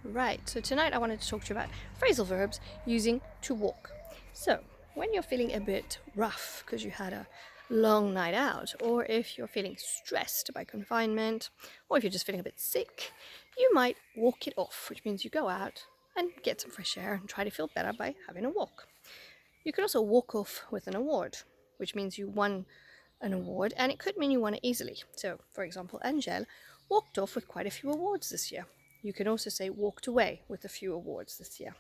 Right, so tonight I wanted to talk to you about phrasal verbs using to walk. So, when you're feeling a bit rough because you had a long night out, or if you're feeling stressed by confinement, or if you're just feeling a bit sick, you might walk it off, which means you go out and get some fresh air and try to feel better by having a walk. You can also walk off with an award, which means you won an award, and it could mean you won it easily. So, for example, Angel walked off with quite a few awards this year. You can also say walked away with a few awards this year.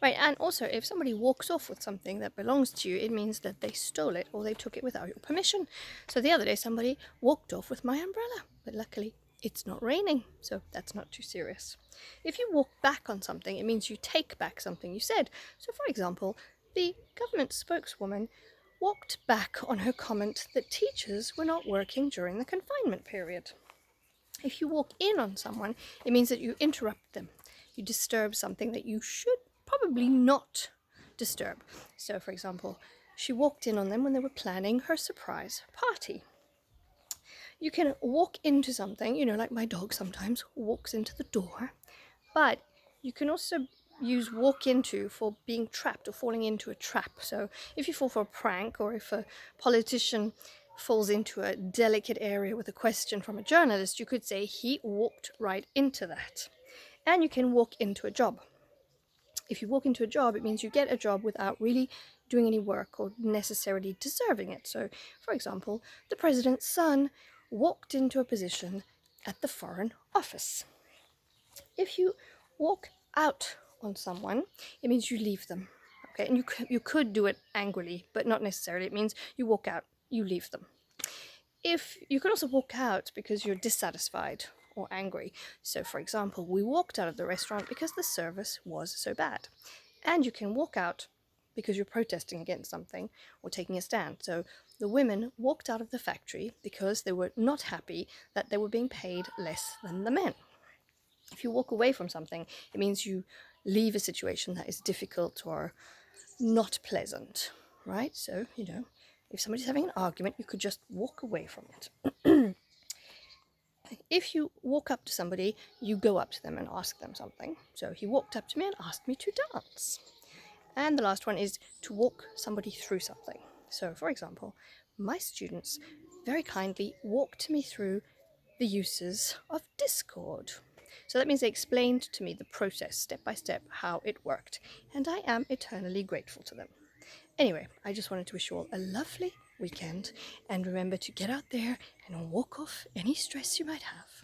Right, and also if somebody walks off with something that belongs to you, it means that they stole it or they took it without your permission. So the other day somebody walked off with my umbrella, but luckily it's not raining, so that's not too serious. If you walk back on something, it means you take back something you said. So for example, the government spokeswoman walked back on her comment that teachers were not working during the confinement period. If you walk in on someone, it means that you interrupt them. You disturb something that you should probably not disturb. So, for example, she walked in on them when they were planning her surprise party. You can walk into something, like my dog sometimes walks into the door, but you can also use walk into for being trapped or falling into a trap. So if you fall for a prank, or if a politician falls into a delicate area with a question from a journalist, you could say he walked right into that. And you can walk into a job. If you walk into a job, it means you get a job without really doing any work or necessarily deserving it. So, for example, the president's son walked into a position at the Foreign Office. If you walk out on someone, it means you leave them. Okay, and you could do it angrily, but not necessarily. It means you walk out, you leave them. If you can also walk out because you're dissatisfied or angry. So, for example, we walked out of the restaurant because the service was so bad. And you can walk out because you're protesting against something or taking a stand. So, the women walked out of the factory because they were not happy that they were being paid less than the men. If you walk away from something, it means you leave a situation that is difficult or not pleasant, right? So, if somebody's having an argument, you could just walk away from it. If you walk up to somebody, you go up to them and ask them something. So he walked up to me and asked me to dance. And the last one is to walk somebody through something. So, for example, my students very kindly walked me through the uses of Discord. So that means they explained to me the process, step by step, how it worked. And I am eternally grateful to them. Anyway, I just wanted to wish you all a lovely weekend, and remember to get out there and walk off any stress you might have.